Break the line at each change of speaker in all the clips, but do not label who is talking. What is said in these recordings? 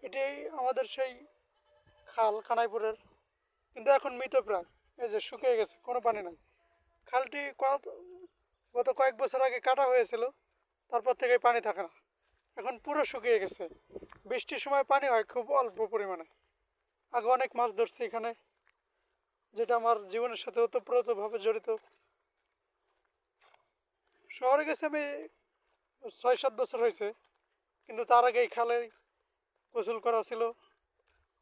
এটাই আমাদের সেই খাল কানাইপুরের, কিন্তু এখন মৃত প্রায়। এই যে শুকিয়ে গেছে, কোনো পানি নাই। খালটি গত কয়েক বছর আগে কাটা হয়েছিল, তারপর থেকে পানি থাকে না। এখন পুরো শুকিয়ে গেছে। বৃষ্টির সময় পানি হয় খুব অল্প পরিমাণে। আগে অনেক মাছ ধরছি এখানে, যেটা আমার জীবনের সাথে ওতপ্রোতভাবে জড়িত। শহরে গেছে আমি 6-7 বছর হয়েছে, কিন্তু তার আগে এই খালে গোসল করা ছিল।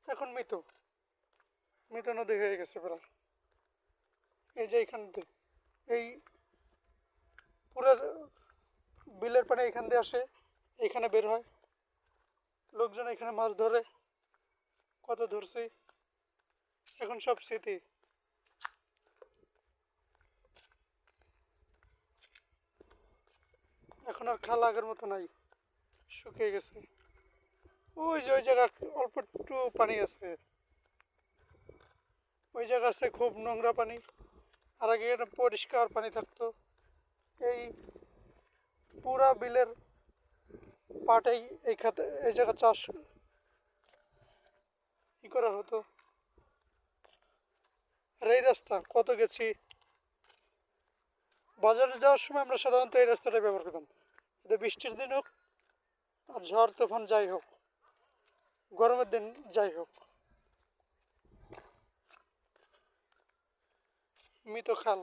এখন মৃত মৃত নদী হয়ে গেছে প্রায়। এই যে এইখান দিয়ে, এই পুরো বিলের পানি এখান দিয়ে আসে, এখানে বের হয়। লোকজন এখানে মাছ ধরে, কত ধরছি। এখন সব স্মৃতি। এখন আর খাল আগের মতো নাই, শুকিয়ে গেছে। ওই যে ওই জায়গা অল্প একটু পানি আছে, ওই জায়গা আছে খুব নোংরা পানি। আর আগে এটা পরিষ্কার পানি থাকতো। এই পুরা বিলের পাটেই এই খাতে এই জায়গা চাষ করা হতো। আর এই রাস্তা কত গেছি, বাজারে যাওয়ার সময় আমরা সাধারণত এই রাস্তাটা ব্যবহার করতাম। এতে বৃষ্টির দিন হোক আর ঝড় তুফান যাই হোক, গরমের দিন যাই হোক, মৃত খাল।